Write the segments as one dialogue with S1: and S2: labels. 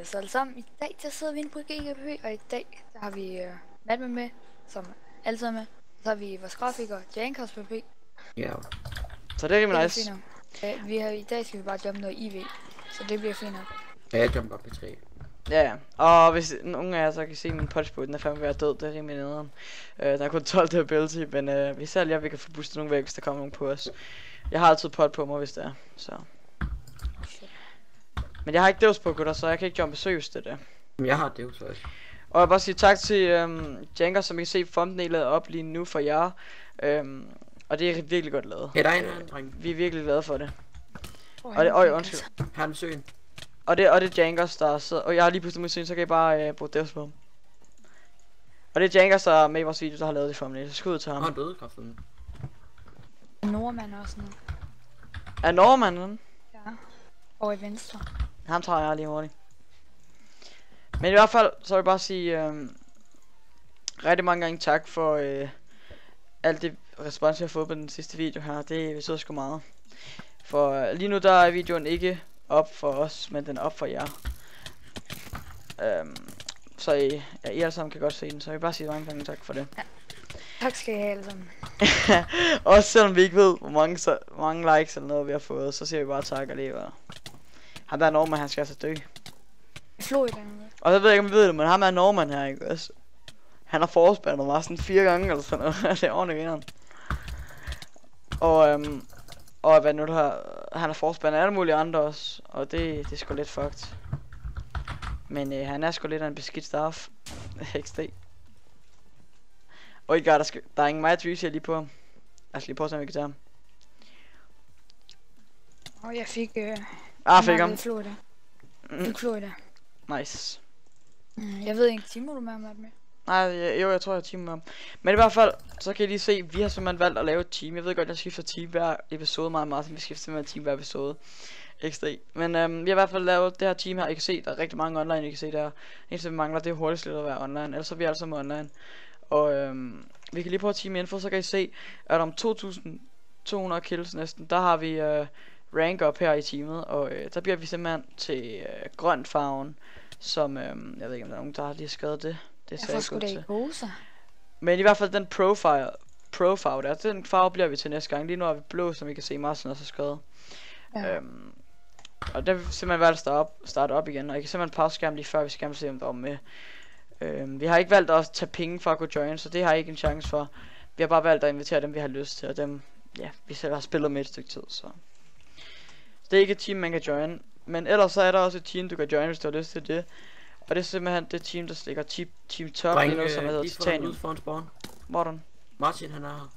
S1: Så alle sammen, i dag der sidder vi inde på GGP, og i dag der har vi Madman med, som altid er med. Så har vi vores grafiker, Jankos PP.
S2: Ja.
S3: Så det er rimelig nice.
S1: I dag skal vi bare jumpe noget IV, så det bliver fint nok.
S2: Ja, jeg jumper op i 3.
S3: Ja, og hvis nogen af jer så kan se min punch på, den er fandme ved at død, det er rimelig nederen. Der er kun 12 ability, men vi ser lige, at vi kan få boostet nogle væk, hvis der kommer nogen på os. Jeg har altid pot på mig, hvis det er, så. Men jeg har ikke Deus på, gutter, så jeg kan ikke jumpe seriøst det der.
S2: Men jeg har Deus også.
S3: Og jeg vil bare sige tak til Janker, som I kan se thumbnailet op lige nu for jer. Og det er virkelig godt lavet.
S2: Ja, der er en dreng.
S3: Vi er virkelig glade for det. Og det, undskyld.
S2: Her er den søen.
S3: Og det er Jankers, der sidder, og jeg har lige pludselig musik, så kan I bare bruge Deus på ham. Og det er Jankers, der er med i vores video, der har lavet det thumbnail, så skud til ham.
S2: Han døde kraften.
S1: Nordmand også nu.
S3: Er Nordmanden?
S1: Ja. Og i venstre.
S3: Ham tager jeg lige hurtigt. Men i hvert fald, så vil jeg bare sige rigtig mange gange tak for alt det respons, jeg har fået på den sidste video her. Det betyder sgu meget. For lige nu der er videoen ikke op for os, men den er op for jer. Så I alle sammen kan godt se den, så jeg vil bare sige mange gange tak for det.
S1: Ja. Tak skal I have alle sammen.
S3: Også selvom vi ikke ved, hvor mange likes eller noget vi har fået, så siger vi bare tak og lever. Han der er Norman, han skal altså dø.
S1: Florida.
S3: Og så ved jeg ikke om I ved det, men ham er Norman her, ikke også? Han har forspændet mig sådan 4 gange eller sådan noget. Det er ordentligt grineren. Og hvad nu der, han har forspændet alle mulige andre også. Og det er sgu lidt fucked. Men han er sgu lidt af en beskidt staff. XD. Og ikke der er ingen meget juicy lige på ham. Jeg skal lige prøve at se om vi kan tage ham.
S1: Og jeg fik
S3: fik ham.
S1: Florida. Florida.
S3: Nice.
S1: Jeg ved ikke, Timo du med ham med?
S3: Nej, jeg tror jeg er team med ham. Men i hvert fald, så kan I lige se, vi har simpelthen valgt at lave et team. Jeg ved godt, jeg skifter team hver episode meget, så vi skifter simpelthen team hver episode. XD. Men vi har i hvert fald lavet det her team her. I kan se, der er rigtig mange online, I kan se der. Eneste vi mangler, det er hurtigst lidt at være online. Ellers er vi alle sammen online. Og vi kan lige prøve team info, så kan I se, at om 2200 kills næsten, der har vi rank op her i teamet. Og der bliver vi simpelthen til grønt farven. Som, jeg ved ikke om der er nogen, der har lige skrevet det. Det
S1: jeg får sgu da ikke poser.
S3: Men i hvert fald den profile der, den farve bliver vi til næste gang. Lige nu er vi blå, som I kan se, Martin også har skrevet. Ja. Og der vil simpelthen valgt at starte op igen. Og I kan simpelthen pause skærmen lige før, vi skal se om der er med. Vi har ikke valgt at tage penge for at kunne join, så det har I ikke en chance for. Vi har bare valgt at invitere dem, vi har lyst til, og dem, ja, vi selv har spillet med et stykke tid, så. Det er ikke et team, man kan join. Men ellers så er der også et team, du kan join, hvis du har lyst til det. Og det er simpelthen det team, der ligger team top lige nu, som hedder Titanium. Hvordan?
S2: Martin, han er her.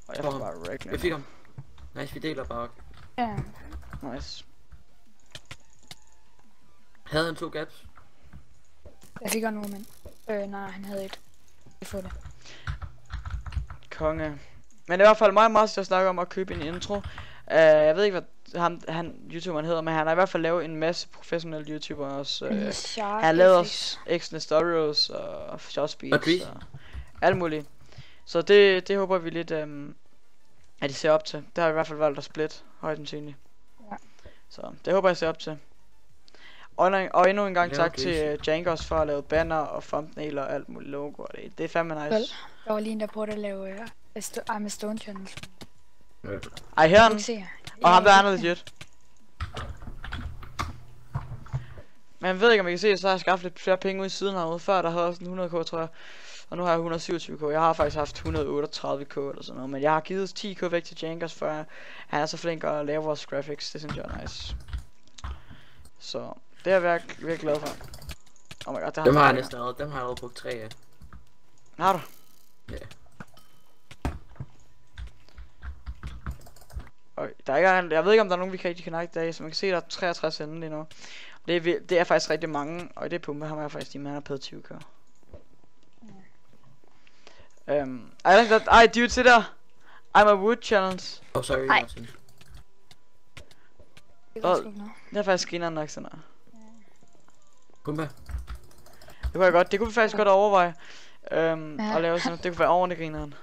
S3: Og jeg får bare wreck.
S2: Jeg fik ham. Nice, vi deler bare.
S1: Ja.
S3: Nice.
S2: Havde han 2 gaps?
S1: Jeg fik også Nordmand. Nej, han havde et. Jeg får det.
S3: Konge. Men i hvert fald mig og Martin, der snakker om at købe en intro. Jeg ved ikke hvad YouTuberen hedder, men han har i hvert fald lavet en masse professionelle YouTubere også. Han har lavet også X-Nestorios og Shotspeeds og alt muligt. Så det håber vi lidt, at I ser op til. Det har vi i hvert fald valgt at splitte, højt sandsynligt.
S1: Ja.
S3: Så det håber jeg ser op til. Og endnu en gang tak til Jankos for at lave banner og thumbnail og alt muligt logo. Det er fandme nice.
S1: Vel, der var lige en der prøvede at lave I'm a Stone Channel.
S3: Ej, her den. Og ham der er noget shit. Men jeg ved ikke om I kan se, så har jeg skaffet lidt flere penge ud i siden herude. Før der havde jeg sådan 100k, tror jeg. Og nu har jeg 127k. Jeg har faktisk haft 138k eller sådan noget. Men jeg har givet 10k væk til Jankers, for han er så flink at lave vores graphics. Det synes jeg er nice. Så det er jeg virkelig glad for. Oh my god, det
S2: dem har jeg næsten allerede. Dem har jeg allerede brugt 3 af.
S3: Har du?
S2: Ja.
S3: Og der er ikke, jeg ved ikke om der er nogen vi kan knække i dag, så man kan se der er 63 inde lige nu. Det er faktisk rigtig mange, og det pumpe ham er faktisk de man har på 20k. Ej dude, se der. I'm a wood challenge.
S2: Oh sorry Martin.
S3: Det er faktisk skinner nok sådan her.
S2: Pumpe.
S3: Det kunne vi faktisk godt overveje. At lave sådan, det kunne være ordentligt grineren.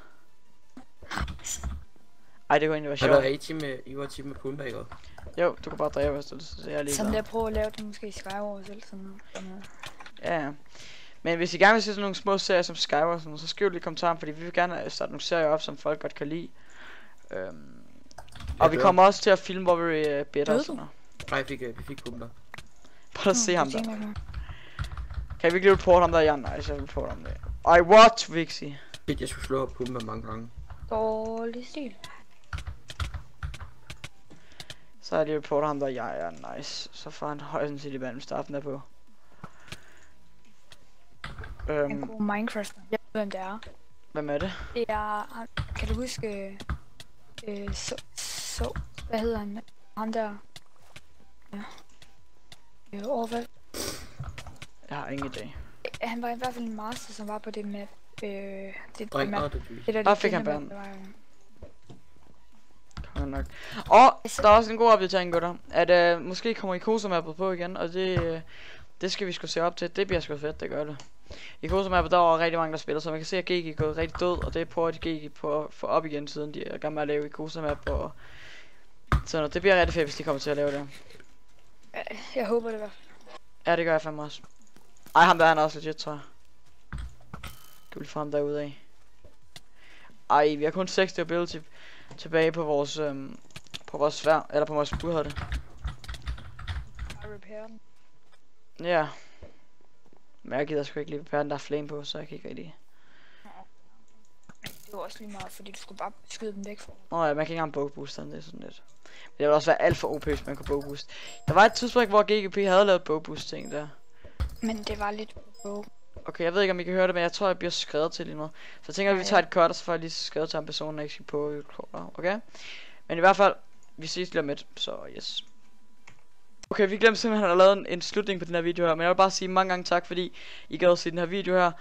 S3: Ej, det kunne egentlig være sjovt.
S2: I var team med Pumba, ikke?
S3: Jo, du kan bare dræbe, hvis du vil, så jeg er
S1: Sådan
S3: ligeglad.
S1: der prøve at lave det måske i Skywars eller sådan noget.
S3: Ja, ja. Men hvis I gerne vil se sådan nogle små serier som Skywars, så skriv lige i kommentaren, fordi vi vil gerne starte nogle serier op, som folk godt kan lide. Og vi kommer også til at filme, hvor vi beder og sådan noget.
S2: Nej, vi fik pumper.
S3: Prøv at se ham der.
S1: der.
S3: Kan vi ikke lige reporte ham der, Jan? Nej, så vil reporte ham der. I watch, Vixi.
S2: Jeg skulle slå pumper mange gange.
S1: Dårlig stil.
S3: Så er det reporter ham der, ja, nice. Så får han højst sandsynligt i vand, starten der på.
S1: En god Minecraft. Jeg ved, hvem det er.
S3: Hvem er det?
S1: Det er... Kan du huske... hvad hedder han? Han der... Ja. Hvad?
S3: Jeg har ingen idé.
S1: Han var i hvert fald en master, som var på det map. Det
S2: Drik
S1: map.
S2: Oddeby.
S1: Det der,
S3: Der fik han
S1: map,
S3: band.
S1: der var jo-
S3: Kom nok. Og der er også en god opdatering, gutter. At måske kommer Ikosa-mappet på igen, og det skal vi sgu se op til. Det bliver sgu fedt, det gør det. Ikosa-mappet, der var rigtig mange, der spiller, så man kan se, at GG er gået rigtig død, og det prøver de GG på at få op igen, siden de er gang med at lave Ikosa-map, og sådan noget. Det bliver rigtig fedt, hvis de kommer til at lave det.
S1: Jeg håber det i hvert fald.
S3: Ja, det gør jeg fandme også. Ej, ham der han er også legit, tror jeg. Du vil få ham derude af. Ej, vi har kun 60 ability tilbage på vores svær, eller på vores bud, hedder det.
S1: Jeg repair den.
S3: Ja. Men jeg gider sgu ikke lige repair den, der er flame på, så jeg kan ikke rigtig.
S1: Det var også lige meget, fordi du skulle bare skyde dem væk fra.
S3: Nå ja, man kan ikke engang bogbooste den, det er sådan lidt. Men det vil også være alt for OP, hvis man kunne bogboost. Der var et tidspunkt, hvor GGP havde lavet bogboost ting der.
S1: Men det var lidt på.
S3: Okay, jeg ved ikke om I kan høre det, men jeg tror jeg bliver skrevet til lige nu. Så jeg tænker, at vi tager et cut, og så får jeg lige skrevet til en person, der ikke skal på. Okay? Men i hvert fald, vi ses lige om lidt, så yes. Okay, vi glemte simpelthen at lave en slutning på den her video her, men jeg vil bare sige mange gange tak, fordi I gad at se den her video her.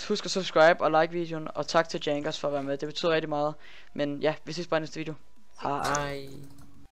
S3: Husk at subscribe og like videoen, og tak til Jankers for at være med, det betyder rigtig meget. Men ja, vi ses bare i næste video. Hej.
S2: Hej.